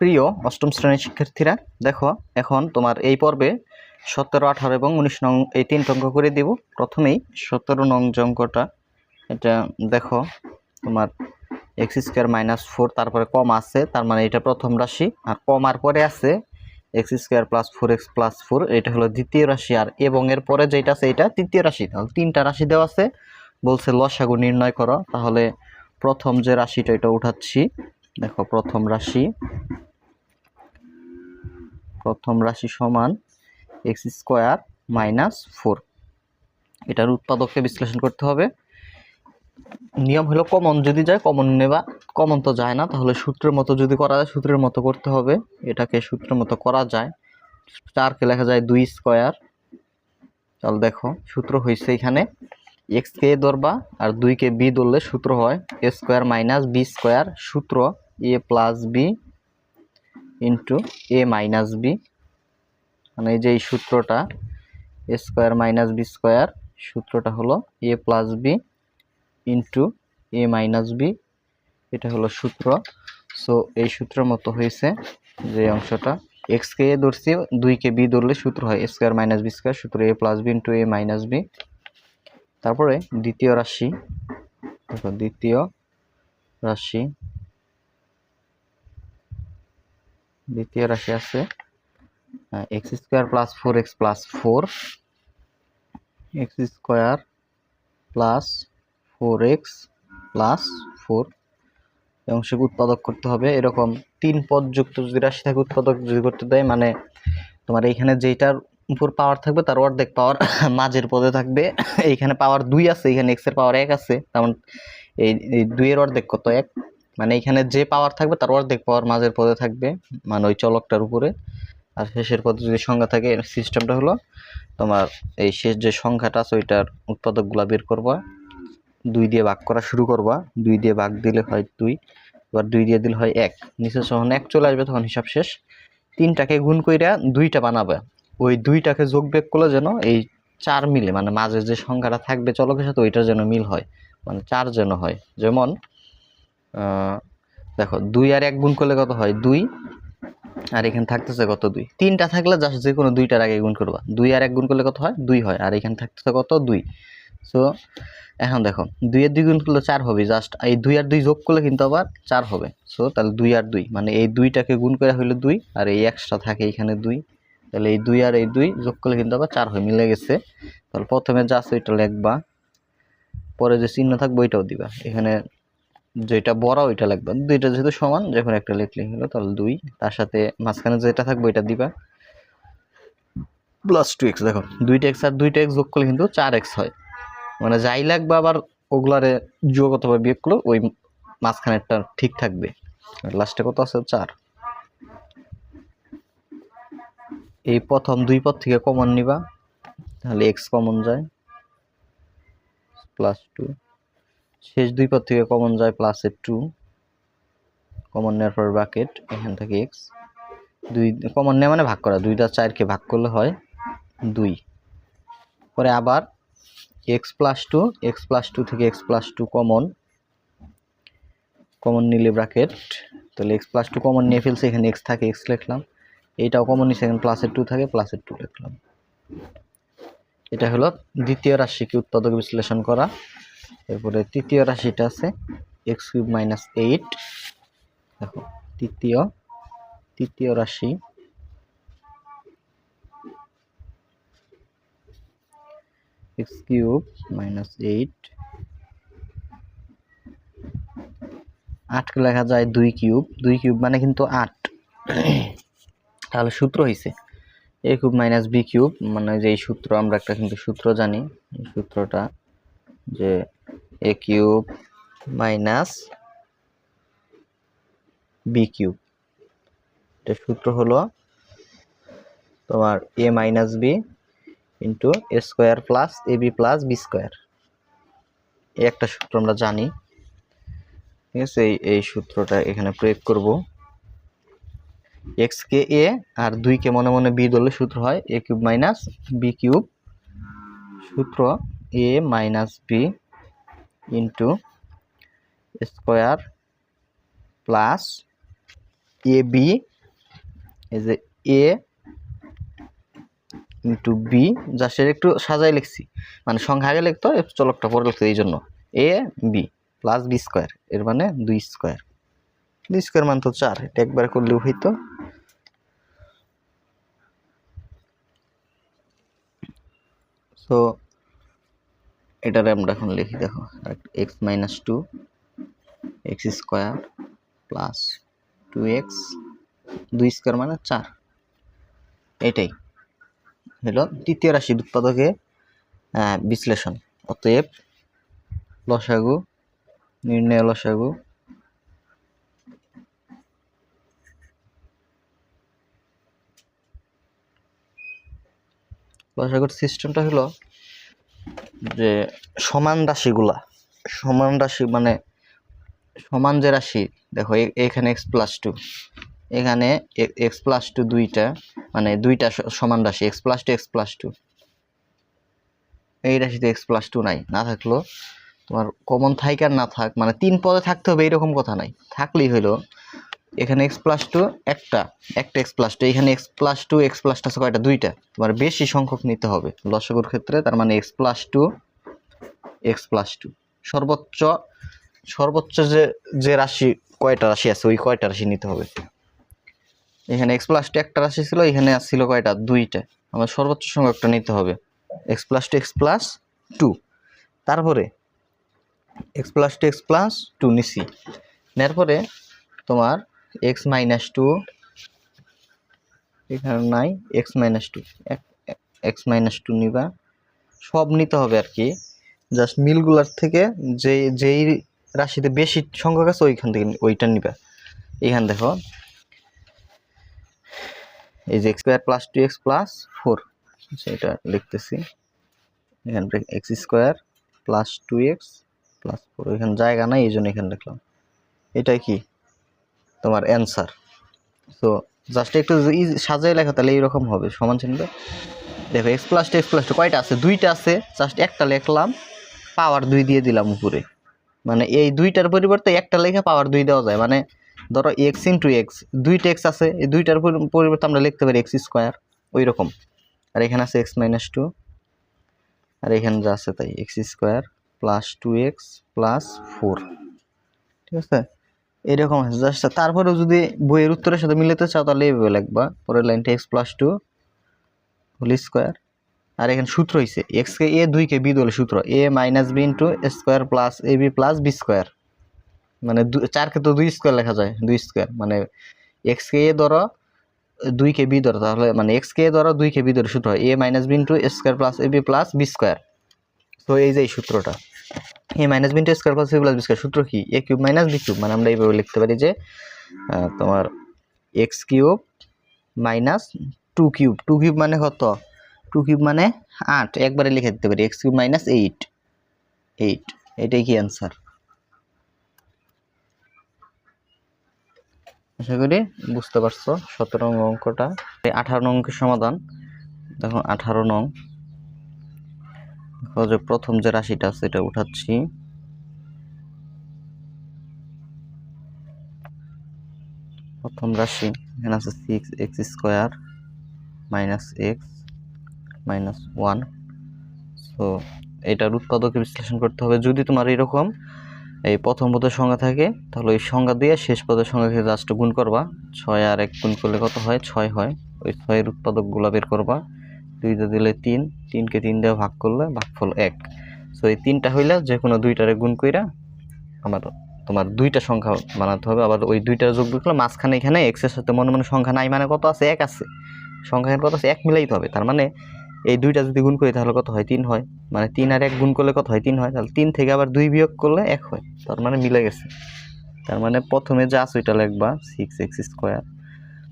প্রিয় অষ্টম শ্রেণীর শিক্ষার্থীরা, দেখো এখন তোমার এই পর্বে 17, 18 এবং 19 নং এই 3টা অঙ্ক করে দিব। প্রথমেই 17 নং যে অঙ্কটা, এটা দেখো তোমার x² - 4, তারপরে কম আছে, তার মানে এটা প্রথম রাশি, আর কমার পরে আছে x² + 4x + 4, এটা হলো দ্বিতীয় রাশি, আর এবং এর পরে যেটা আছে এটা তৃতীয় রাশি। তাহলে 3টা রাশি দেওয়া আছে, বলছে লসাগু নির্ণয় করো। তাহলে প্রথম যে রাশিটা এটা উঠাচ্ছি। দেখো প্রথম রাশি সমান x² - 4। এটার উৎপাদককে বিশ্লেষণ করতে হবে। নিয়ম হলো কমন যদি যায় কমন নেবা, কমন তো যায় না, তাহলে সূত্রের মতো যদি করা যায় সূত্রের মতো করতে হবে। এটাকে সূত্রের মতো করা যায়, 4কে লেখা যায় 2²। তাহলে দেখো সূত্র হয়েছে এখানে x কে ধরবা আর 2কে b ধরলে সূত্র হয় a² - b², সূত্র a + b * a - b। মানে এই যে এই সূত্রটা a² - b², সূত্রটা হলো a + b * a - b, এটা হলো সূত্র। সো এই সূত্রের মতো হয়েছে যে অংশটা x কে ধরছি, 2কে b ধরলে সূত্র হয় a² - b², সূত্র a + b * a - b। তারপরে দ্বিতীয় রাশি, দেখো দ্বিতীয় রাশি আছে x² + 4x + 4, x² + 4x + 4 এই অংশকে উৎপাদক করতে হবে। এরকম 3 পদযুক্ত যদি রাশি থাকে উৎপাদক যদি করতে দেয়, মানে তোমার এইখানে যেটার উপর পাওয়ার থাকবে তার অর্ধেক পাওয়ার মাঝের পদে থাকবে। এইখানে পাওয়ার 2 আছে, এখানে x এর পাওয়ার 1 আছে, তেমন এই 2 এর অর্ধেক কত 1, মানে এইখানে যে পাওয়ার থাকবে তার অর্ধেক পাওয়ার মাঝের পদে থাকবে, মানে ওই চলকটার উপরে। আর শেষের পদে যদি সংখ্যা থাকে, এর সিস্টেমটা হলো তোমার এই শেষ যে সংখ্যাটা আছে ওইটার উৎপাদকগুলা বের করবা, 2 দিয়ে ভাগ করা শুরু করবা, 2 দিয়ে ভাগ দিলে হয় 2, এবার 2 দিয়ে দিলে হয় 1, নিচে যখন 1 চলে আসবে তখন হিসাব শেষ। 3টাকে গুণ কইরা 2টা বানাবে, ওই 2টাকে যোগ বিয়োগ করলে যেন এই 4 মিলে, মানে মাঝে যে সংখ্যাটা থাকবে চলকের সাথে ওইটার যেন মিল হয়, মানে 4 যেন হয়। যেমন দেখো 2 আর 1 গুণ করলে কত হয় 2, আর এখানে থাকতেছে কত 2। 3টা থাকলে জাস্ট যে কোনো 2টার আগে গুণ করবা, 2 আর 1 গুণ করলে কত হয় 2 হয়, আর এখানে থাকতেছে কত 2। সো এখন দেখো 2 এর 2 গুণ করলে 4 হবে, জাস্ট এই 2 আর 2 যোগ করলে কিন্তু আবার 4 হবে। সো তাহলে 2 আর 2, মানে এই 2টাকে গুণ করে হইলো 2, আর এই এক্সট্রা থাকে এখানে 2, তাহলে এই 2 আর এই 2 যোগ করলে কিন্তু আবার 4 হয়, মিলে গেছে। তাহলে প্রথমে যা আছে ওইটা লিখবা, পরে যে চিহ্ন থাকবে ওইটাও দিবা, এখানে যেটা বড় ওইটা লিখবা, দুইটা যেহেতু সমান যখন একটা লিখলে হলো, তাহলে 2, তার সাথে মাঝখানে যেটা থাকবে ওইটা দিবা +2x। দেখো 2x আর 2x যোগ করলে কিন্তু 4x হয়, মানে যাই লাগবে আবার ওগুলারে যোগ অথবা বিয়োগ করলে ওই মাঝখানেরটা ঠিক থাকবে। লাস্টে কত আছে 4। এই প্রথম 2 পদ থেকে কমন নিবা, তাহলে x কমন যায় +2, শেষ 2 পদ থেকে কমন যায় +2, কমন নেওয়ার পর ব্র্যাকেট, এখান থেকে x, 2 কমন নেওয়া মানে ভাগ করা, 2 দ্বারা 4কে ভাগ করলে হয় 2। পরে আবার x + 2 থেকে x + 2 কমন নিলে ব্র্যাকেট, তাহলে x + 2 কমন নিয়ে ফেলছে, এখানে x থাকে x লিখলাম, এইটাও কমন নিচ্ছে, এখানে +2 থাকে +2 লিখলাম। এটা হলো দ্বিতীয় রাশিকে উৎপাদক বিশ্লেষণ করা। এরপরে তৃতীয় রাশিটা আছে x³ - 8। দেখো তৃতীয় রাশি x³ - 8, 8কে লেখা যায় 2 কিউব, 2 কিউব মানে কিন্তু 8। তাহলে সূত্র হইছে a³ - b³, মানে যে এই সূত্র আমরা একটা কিন্তু সূত্র জানি, এই সূত্রটা যে a³ - b³, এটা সূত্র হলো তোমার a - b * a² + ab + b², এই একটা সূত্র আমরা জানি, ঠিক আছে। এই সূত্রটা এখানে প্রয়োগ করব। x কে a আর 2কে মনে মনে b ধরলে সূত্র হয় a³ - b³, সূত্র a - b * a² + ab এই যে এ ইন্টু বি, জাস্ট একটু সাজাই লিখছি, মানে সংখ্যা আগে লিখতো, চলকটা পরে লিখতো, এই জন্য এ বি প্লাস বি স্কোয়ার, এর মানে 2 স্কোয়ার, 2 স্কোয়ার মান তো 4, এটা একবার করলেও হইতো। তো এটারে আমরা এখন লিখি, দেখো x minus 2 x square plus 2x 2 square মানে 4, এটাই হলো তৃতীয় রাশির উৎপাদকে বিশ্লেষণ। অতএব লসাগু নির্ণয় লসাগু লসাগুর সিস্টেমটা হলো যে সমান রাশিগুলা, সমান রাশি মানে সমান যে রাশি, দেখো এখানে এক্স প্লাস 2, এখানে এক্স প্লাস 2 দুইটা, মানে দুইটা সমান রাশি এক্স প্লাস 2 এক্স প্লাস 2, এই রাশিতে এক্স প্লাস 2 নাই, না থাকলো তোমার কমন থাক আর না থাক, মানে 3 পদে থাকতে হবে এরকম কথা নাই, থাকলেই হইলো এখানে এক্স প্লাস 2 একটা এক্স প্লাস 2, এখানে এক্স প্লাস 2 এক্স প্লাস আছে কয়টা, দুইটা, তোমার বেশি সংখ্যক নিতে হবে লসাগুর ক্ষেত্রে, তার মানে এক্স প্লাস 2 এক্স প্লাস 2, সর্বোচ্চ সর্বোচ্চ যে রাশি কয়টা রাশি আছে ওই কয়টা রাশি নিতে হবে। এখানে এক্স প্লাস 2 একটা রাশি ছিল, এখানে আসছিল কয়টা, দুইটা, আমার সর্বোচ্চ সংখ্যকটা নিতে হবে এক্স প্লাস 2 এক্স প্লাস 2, তারপরে এক্স প্লাস 2 এক্স প্লাস 2 নিছি, নেওয়ার পরে তোমার এক্স মাইনাস 2 এখানে নাই, এক্স মাইনাস 2 এক্স মাইনাস 2 নিবা, সব নিতে হবে আর কি, জাস্ট মিলগুলার থেকে যেই রাশিতে বেশি সংখ্যক আছে ওইখান থেকে ওইটা নিবা। এখানে দেখো এই যে x square plus 2x plus 4, সেটা লিখতেছি, এখানে x square plus 2x plus 4, এখানে জায়গা নাই এই জন্য এখানে লিখলাম, এটাই কি তোমার অ্যান্সার। তো জাস্ট একটু সাজাই লেখা তাহলে এইরকম হবে, সমান চিহ্ন। দেখো এক্স প্লাস 2 এক্স প্লাস 2 কয়টা আছে, দুইটা আছে, জাস্ট একটা লিখলাম, পাওয়ার 2 দিয়ে দিলাম উপরে, মানে এই দুইটার পরিবর্তে একটা লেখা পাওয়ার 2 দেওয়া যায়, মানে ধরো এক্স ইন্টু এক্স, দুইটা এক্স আছে, এই দুইটার পরিবর্তে আমরা লিখতে পারি এক্স স্কোয়ার, ওই রকম। আর এখানে আছে এক্স মাইনাস 2, আর এখানে যা আছে তাই x square plus 2x plus 4, ঠিক আছে, এরকম আছে জাস্ট। তারপরেও যদি বইয়ের উত্তরের সাথে মিলাতে চাও তাহলে এইভাবে লিখবা, পরের লাইনটা এক্স প্লাস 2 হোল স্কোয়ার, আর এখানে সূত্র হয়েছে এক্স কে এ 2 কে বি দলে সূত্র A minus B into square plus A B plus B square, মানে 4 কে তো 2 স্কোয়ার লেখা যায়, 2 স্কোয়ার মানে এক্স কে এ ধরো 2 কে বি ধরো, তাহলে মানে এক্স কে এ ধরো 2 কে বি ধরো সূত্র হয় A minus B into square plus A B plus B square. তো এই যে এই সূত্রটা A minus B into square plus A B plus B square, সূত্র কি A cube minus B cube, মানে আমরা এইভাবে লিখতে পারি যে তোমার X cube minus 2 cube, 2 cube মানে কত, 2 কিউব মানে 8, একবারে লিখে দিতে পারি এক্স কিউব মাইনাস 8, এটাই কি অ্যান্সার। আশা করি বুঝতে পারছো 17 নং অঙ্কটা। 18 নং অঙ্কের সমাধান দেখো, 18 নং যে প্রথম যে রাশিটা আছে এটা উঠাচ্ছি, প্রথম রাশি এখানে আছে 6x square minus x minus 1, so এটার উৎপাদকে বিশ্লেষণ করতে হবে। যদি তোমার এরকম এই প্রথম পদের সংখ্যা থাকে তাহলে ওই সংখ্যা দিয়ে শেষ পদের সংখ্যাকে জাস্ট গুণ করবা, 6 আর 1 গুণ করলে কত হয়, 6 হয়, ওই 6 এর উৎপাদকগুলো বের করবা, 2 দিয়ে দিলে 3, 3 কে 3 দিয়ে ভাগ করলে ভাগফল 1, সো এই 3টা হইলে যে কোনো দুইটারে গুণ কইরা আমার তোমার দুইটা সংখ্যা বানাতে হবে, আবার ওই দুইটা যোগ করলে মাঝখানে এখানে এক্স এর সাথে মনে মনে সংখ্যা নাই, মানে কত আছে, 1 আছে, সংখ্যা কত আছে 1 মিলাইতে হবে, তার মানে এই দুইটা যদি গুণ করি তাহলে কত হয়, 3 হয়, মানে 3 আর 1 গুণ করলে কত হয়, 3 হয়, তাহলে 3 থেকে আবার 2 বিয়োগ করলে 1 হয়, তার মানে মিলে গেছে। তার মানে প্রথমে যা আছে ওইটা লিখবা 6x স্কোয়ার,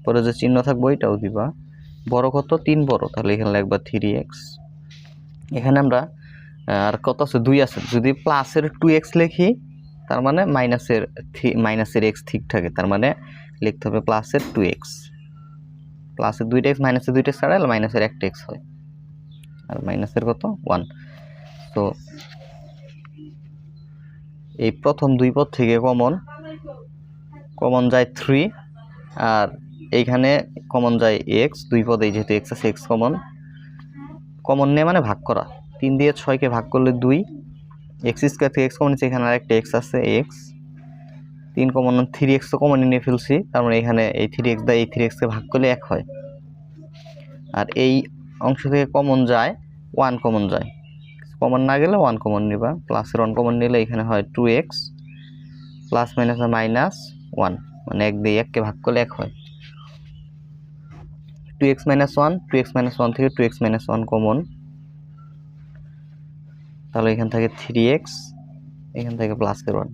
পরে যে চিহ্ন থাকবে ওইটাও দিবা, বড় কত 3 বড়, তাহলে এখানে লিখবা 3x, এখানে আমরা আর কত আছে 2 আছে, যদি প্লাসের 2x লিখি তার মানে মাইনাসের x ঠিক থাকে, তার মানে লিখতে হবে প্লাসের 2x, প্লাসের 2x মাইনাসের 2x ছাড়া মাইনাসের 1x হয়, আর মাইনাসের কত 1, তো এই প্রথম দুই পদ থেকে কমন যায় 3, আর এইখানে কমন যায় এক্স, দুই পদেই যেহেতু এক্স আছে এক্স কমন নেই মানে ভাগ করা। 3 দিয়ে 6কে ভাগ করলে 2, এক্স স্কোয়ার থেকে এক্স কমন নিচ্ছে, এখানে আরেকটা এক্স আছে এক্স, 3 কমন 3x তো কমন নিয়ে ফেলছি, তার মানে এখানে এই 3x দ্বারা এই 3xকে ভাগ করলে 1 হয়। আর এই অংশ থেকে কমন যায় 1 কমন যায়, কমন না গেলে 1 কমন নিবা, প্লাসের 1 কমন নিলে এখানে হয় 2x, প্লাস মাইনাস মাইনাস 1, মানে 1 দিয়ে 1কে ভাগ করলে 1 হয়। 2x মাইনাস 1, 2x মাইনাস 1 থেকে 2x মাইনাস 1 কমন, তাহলে এখান থেকে 3x, এখান থেকে প্লাসের 1।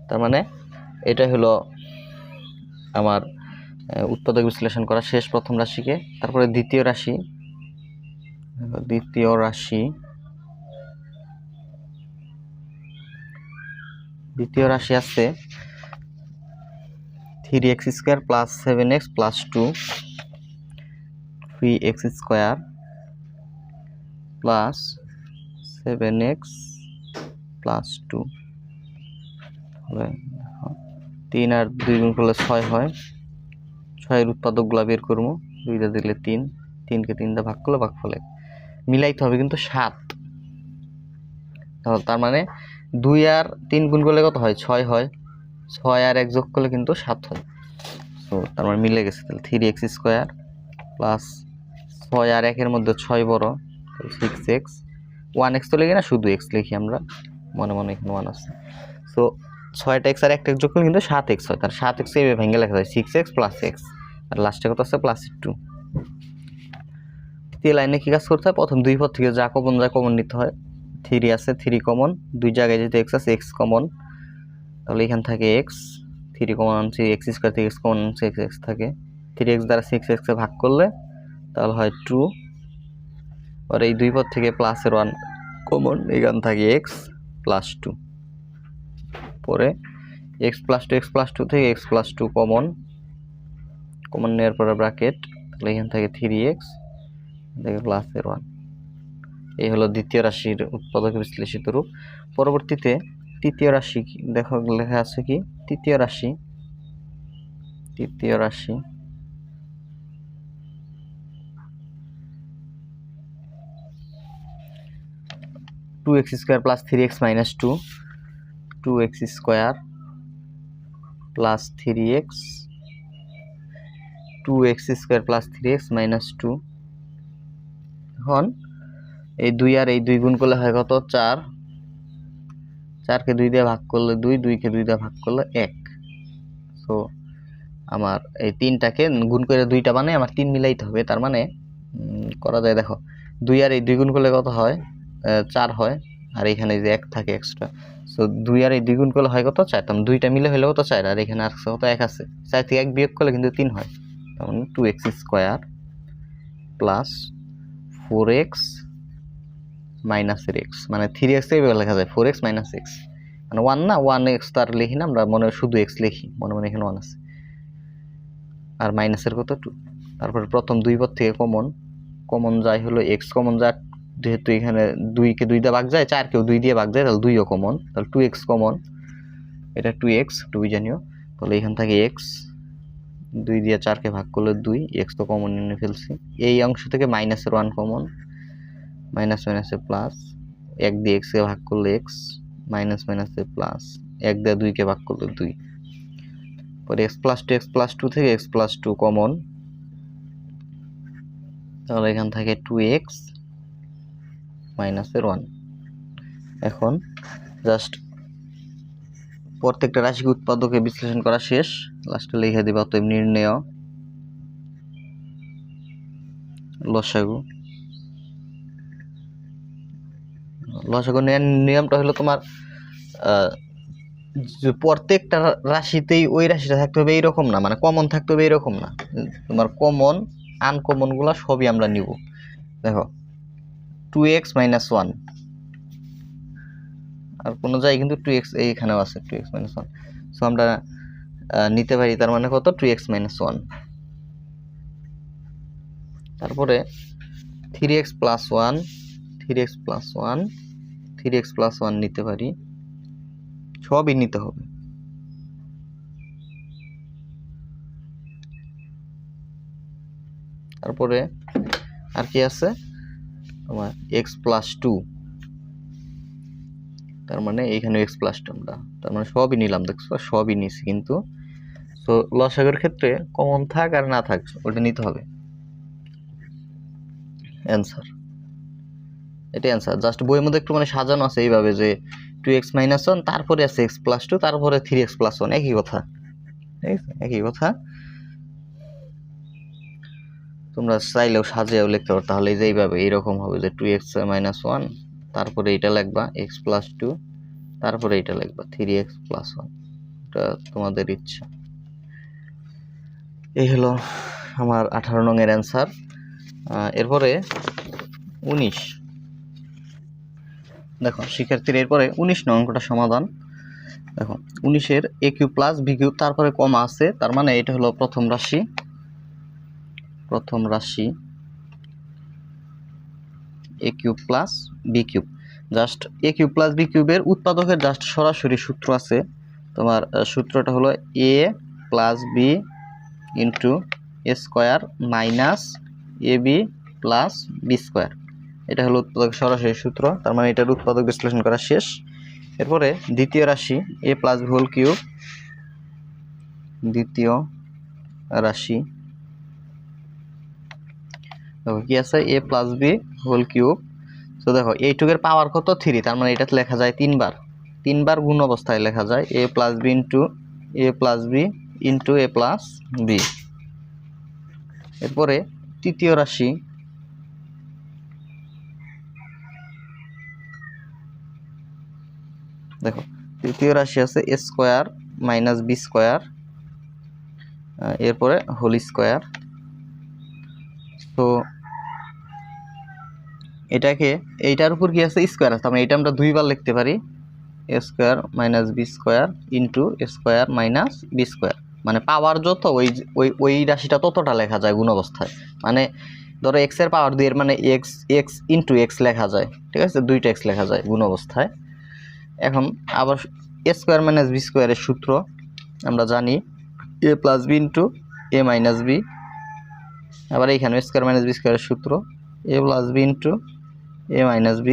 তার মানে এটা হলো আমার উৎপাদক বিশ্লেষণ করা শেষ প্রথম রাশিকে। তারপরে দ্বিতীয় রাশি আছে 3x square plus 7x plus 2, 3x square plus 7x plus 2, 3 আর 2 গুণ করলে 6 হয়, 6 এর উৎপাদকগুলো বের করবো, 2 দিলে 3, 3কে 3 দিয়ে ভাগ করলে ভাগফল 1, মিলাইতে হবে কিন্তু 7। তার মানে 2 আর 3 গুণ করলে কত হয়? 6 হয়, 6 আর 1 যোগ করলে কিন্তু 7 হয়। তো তার মানে মিলে গেছে। তাহলে 3x স্কোয়ার প্লাস 6 আর 1 এর মধ্যে 6 বড়, 6x, 1x তো লিখি না, শুধু x লিখি আমরা, মনে মনে এখানে 1 আছে। সো 6টা x আর 1টা যোগ করলে কিন্তু 7x হয়, তার 7x এইভাবে ভেঙে লেখা যায় 6x প্লাস x, আর লাস্টে কত আছে? প্লাস 2। তৃতীয় লাইনে কি কাজ করতে হয়? প্রথম দুই পদ থেকে যা কমন নিতে হয়। 3 আছে, 3 কমন, দুই জায়গায় যেহেতু x আছে x কমন, তাহলে এখান থেকে x, 3 কমন আনছি, x স্কোয়ার থেকে x কমন আনছি, x থাকে, 3x দ্বারা 6x কে ভাগ করলে তাহলে হয় 2, আর এই দুই পদ থেকে প্লাসের 1 কমন, এখান থাকে x প্লাস 2, পরে x প্লাস 2 থেকে x প্লাস 2 কমন নেওয়ার পরে ব্র্যাকেট, তাহলে এখান থেকে 3x থেকে প্লাসের 1। এই হলো দ্বিতীয় রাশির উৎপাদক বিশ্লেষিত রূপ। পরবর্তীতে তৃতীয় রাশি দেখো লেখা আছে কি? তৃতীয় রাশি 2x square plus 3x minus 2, 2x square plus 3x, 2x square plus 3x minus 2। এখন এই 2 আর এই 2 গুণ করলে হয় কত? 4, 4কে 2 দিয়ে ভাগ করলে 2, 2কে 2 দিয়ে ভাগ করলে 1। সো আমার এই 3টাকে গুণ করে 2টা বানাই আমার 3 মিলাইতে হবে। তার মানে করা যায়, দেখো 2 আর এই 2 গুণ করলে কত হয়? 4 হয়, আর এখানে যে 1 থাকে এক্সট্রা, সো 2 আর এই 2 গুণ করলে হয় কত? 4, তাহলে 2টা মিলে হলে কত? 4, আর এখানে আর কত? 1 আছে, 4 থেকে 1 বিয়োগ করলে কিন্তু 3 হয়। তার মানে 2x স্কোয়ার প্লাস 4x মাইনাসের x, মানে 3x এইভাবে লেখা যায় 4x মাইনাস x, মানে 1 না, 1x তো আর লিখি না আমরা, মনে শুধু x লিখি, মনে মনে এখানে 1 আছে, আর মাইনাসের কত? 2। তারপরে প্রথম দুই পদ থেকে কমন যায় হলো x কমন যায়, যেহেতু এখানে 2কে 2 দিয়ে ভাগ যায়, 4কেও 2 দিয়ে ভাগ যায়, তাহলে 2ও কমন, তাহলে 2x কমন, এটা 2x 2 জানিও, তাহলে এখান থেকে x, 2 দিয়ে 4কে ভাগ করলে 2, x তো কমন নিয়ে ফেলছি। এই অংশ থেকে মাইনাসের 1 কমন, মাইনাস মাইনাসে প্লাস, 1 দিয়ে x কে ভাগ করলে x, মাইনাস মাইনাসে প্লাস, 1 দিয়ে 2কে ভাগ করলে 2, পরে x প্লাস 2 থেকে x প্লাস 2 কমন, তাহলে এখান থেকে 2x মাইনাসের 1। এখন জাস্ট প্রত্যেকটা রাশিকে উৎপাদকে বিশ্লেষণ করা শেষ, লাস্টে লিখে দিবা অতএব নির্ণেয় লসাগু। নিয়মটা হলো তোমার প্রত্যেকটা রাশিতেই ওই রাশিটা থাকতে হবে এইরকম না, মানে কমন থাকতে হবে এইরকম না, তোমার কমন আনকমন গুলা সবই আমরা নিব। দেখো 2x মাইনাস 1, আর কোনো জায়গায় কিন্তু 2x এইখানেও আছে 2x মাইনাস 1, সো আমরা নিতে পারি, তার মানে কত? 2x minus 1। তারপরে 3x plus 1, 3x plus 1, 3x plus 1 নিতে পারি, সবই নিতে হবে। তারপরে আর কি আছে তোমার x+2, তার মানে এইখানে x+2 আমরা, তার মানে সবই নিলাম, দেখছো সবই নিছি কিন্তু। তো লসাগুর ক্ষেত্রে কমন থাক আর না থাক ওটা নিতে হবে। অ্যান্সার, এটা অ্যান্সার। জাস্ট বইয়ের মধ্যে একটু মানে সাজানো আছে এইভাবে যে 2x-1 তারপরে আছে x+2 তারপরে 3x+1, একই কথা, ঠিক আছে, একই কথা। তোমরা চাইলেও সাজিয়েও লিখতে পারো, তাহলে যে এইভাবে এইরকম হবে যে 2x-1 তারপরে এটা লিখবা x+2 তারপরে এটা লিখবা 3x+1, এটা তোমাদের ইচ্ছা। এই হলো আমার 18 নং এর অ্যান্সার। এরপরে 19, দেখো শিক্ষার্থীর এরপরে 19 নং অঙ্কটা সমাধান। দেখো 19-এর a³ + b³ তারপরে কমা আছে, তার মানে এটা হলো প্রথম রাশি a³ + b³। Just a³ + b³ এর উৎপাদকের জাস্ট সরাসরি সূত্র আছে তোমার, সূত্রটা হলো a + b * a² - ab + b², এটা হলো উৎপাদক সরাসরি সূত্র, তার মানে এটার উৎপাদক বিশ্লেষণ করা শেষ। এরপরে দ্বিতীয় রাশি a + b হোল কিউব, দ্বিতীয় রাশি দেখো কি আছে a + b হোল কিউব। তো দেখো এইটুকের পাওয়ার কত 3, তার মানে এটা লেখা যায় 3 বার গুণ অবস্থায় লেখা যায় a + b * a + b। এরপরে তৃতীয় রাশি দেখো, তৃতীয় রাশি আছে a² - b², এরপরে হোল স্কয়ার। তো এটাকে এইটার উপর কি আছে স্কয়ার আছে, আমরা এটা আমরা দুইবার লিখতে পারি a² - b² a² - b², মানে পাওয়ার যত ওই ওই রাশিটা ততটা লেখা যায় গুণ অবস্থায়। মানে ধরো x এর পাওয়ার 2 এর মানে x * x লেখা যায়, ঠিক আছে, দুইটা x লেখা যায় গুণ অবস্থায়। এখন আবার a² - b² এর সূত্র আমরা জানি a + b * a - b, আবার এইখানে a² - b² এর সূত্র a + b * a - b।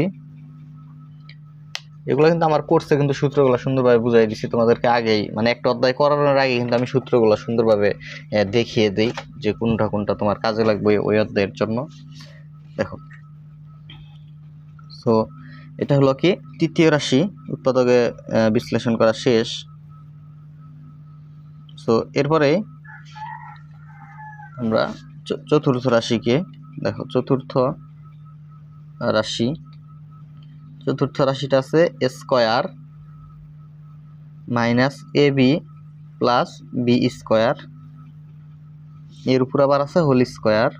এগুলো কিন্তু আমার কোর্সে কিন্তু সূত্রগুলো সুন্দরভাবে বুঝাই দিছি তোমাদেরকে আগেই, মানে একটা অধ্যায় করানোর আগে কিন্তু আমি সূত্রগুলো সুন্দরভাবে দেখিয়ে দেই যে কোনটা কোনটা তোমার কাজে লাগবে ওই অধ্যায়ের জন্য। দেখো সো এটা হলো কি তৃতীয় রাশি, উৎপাদকে বিশ্লেষণ করা শেষ। সো এরপরে আমরা চতুর্থ রাশিকে দেখো, চতুর্থ রাশিটা আছে a² - ab + b², এর উপর আবার আছে হোল স্কয়ার,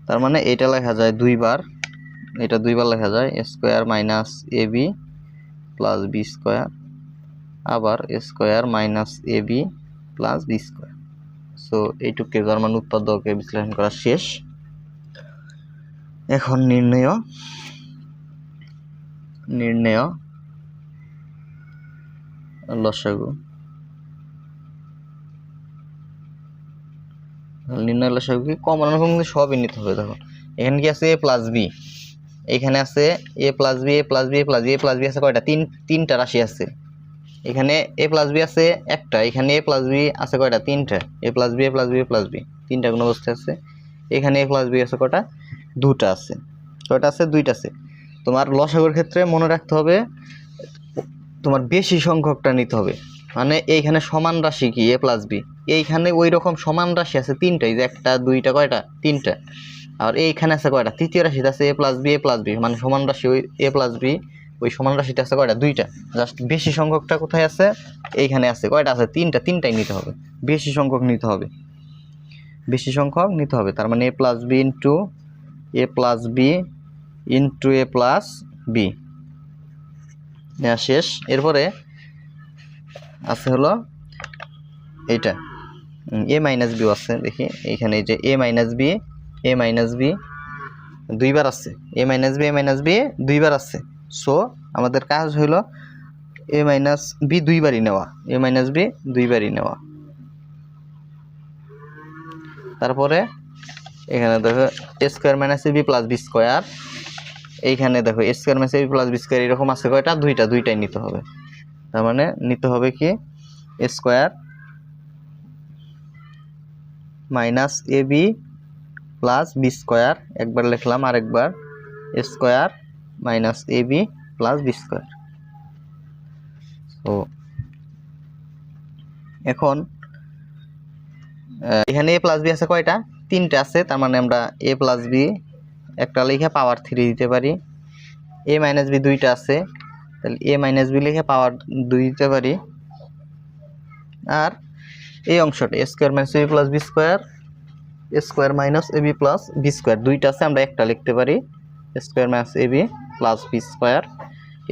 তার মানে এটা লেখা যায় দুইবার, এটা দুইবার লেখা যায় a² - ab + b², আবার a² - ab + b²। So এইটুকে German উৎপাদকে বিশ্লেষণ করা শেষ। এখন নির্ণয় লসাগু। নির্ণয় লসাগু কি কমন কিন্তু সবই নিতে হবে। দেখো এখানে কি আছে a + b, এখানে আছে a + b আছে কয়টা, তিনটা রাশি আছে। এখানে a + b আছে একটা, এখানে a + b আছে কয়টা, তিনটা, a + b তিনটা কোন অবস্থায় আছে। এখানে a + b আছে কয়টা, দুটা আছে। কয়টা আছে, দুইটা আছে। তোমার লসাগুর ক্ষেত্রে মনে রাখতে হবে তোমার বেশি সংখ্যকটা নিতে হবে, মানে এইখানে সমান রাশি কি a + b, এইখানে ওই রকম সমান রাশি আছে তিনটাই, যে একটা দুইটা কয়টা, তিনটা। আর এইখানে আছে কয়টা, তৃতীয় রাশিতে আছে a + b মানে সমান রাশি ওই a + b, ওই সমান রাশিটা আছে কয়টা, দুইটা। জাস্ট বেশি সংখ্যকটা কোথায় আছে, এইখানে আছে কয়টা আছে, তিনটাই নিতে হবে, বেশি সংখ্যক নিতে হবে, তার মানে a + b a + b a + b নেওয়া শেষ। এরপরে আছে হলো এইটা a - b আছে, দেখি এইখানে এই যে a - b দুইবার আছে, a - b দুইবার আছে। সো আমাদের কাজ হইল a - b দুইবারই নেওয়া, তারপরে এখানে দেখো A square minus AB plus B square, এইখানে দেখো A square minus AB plus B square এরকম আছে কয়টা, দুইটাই নিতে হবে। তার মানে নিতে হবে কি A square minus AB plus B square, একবার লিখলাম, আরেকবার A square minus AB plus B square. তো এখন এখানে এ প্লাস বি আছে কয়টা, তিনটে আছে। তার মানে আমরা এ প্লাস বি একটা লিখে পাওয়ার 3 দিতে পারি। এ মাইনাস বি দুইটা আছে, তাহলে এ মাইনাস বি লিখে পাওয়ার 2 দিতে পারি। আর এই অংশটা A square minus AB plus B square, A square minus AB plus B square দুইটা আছে, আমরা একটা লিখতে পারি A square minus AB plus B square,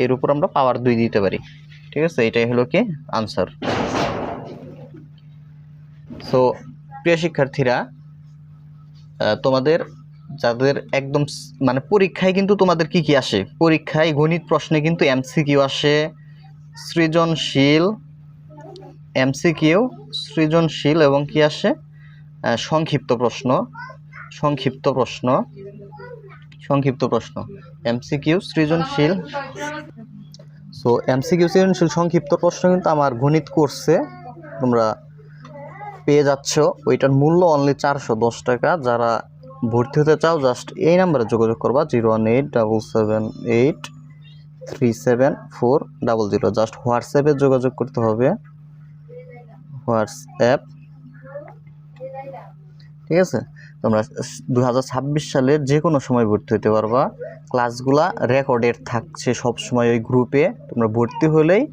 এর উপর আমরা পাওয়ার 2 দিতে পারি। ঠিক আছে, এটাই হলো কি আনসার। সো প্রিয় শিক্ষার্থীরা, তোমাদের যাদের একদম মানে পরীক্ষায় কিন্তু তোমাদের কি কি আসে, পরীক্ষায় গণিত প্রশ্নে কিন্তু এমসিকিউ আসে, সৃজনশীল এমসিকিউ, সৃজনশীল এবং কি আসে সংক্ষিপ্ত প্রশ্ন এমসিকিউ সৃজনশীল। সো এমসিকিউ সৃজনশীল সংক্ষিপ্ত প্রশ্ন কিন্তু আমার গণিত কোর্সে তোমরা পেয়ে যাচ্ছ। ওইটার মূল্য অনলি 410 টাকা। যারা ভর্তি হতে চাও জাস্ট এই নাম্বারে যোগাযোগ করবা 01877837400। জাস্ট হোয়াটসঅ্যাপে যোগাযোগ করতে হবে, হোয়াটসঅ্যাপ। ঠিক আছে, তোমরা 2026 সালের যে কোনো সময় ভর্তি হতে পারবা। ক্লাসগুলা রেকর্ডেড থাকছে সব সময় ওই গ্রুপে। তোমরা ভর্তি হলেই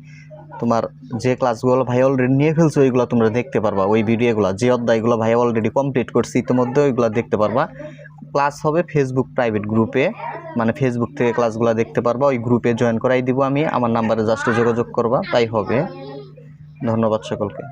তোমার যে ক্লাসগুলো ভাই অলরেডি নিয়ে ফেলছো ওইগুলো তোমরা দেখতে পারবা, ওই ভিডিওগুলো যে অধ্যায়গুলো ভাই অলরেডি কমপ্লিট করছি ইতিমধ্যে ওইগুলো দেখতে পারবা। ক্লাস হবে ফেসবুক প্রাইভেট গ্রুপে, মানে ফেসবুক থেকে ক্লাসগুলো দেখতে পারবা। ওই গ্রুপে জয়েন করাই দিব আমি, আমার নাম্বারে জাস্ট যোগাযোগ করবা, তাই হবে। ধন্যবাদ সকলকে।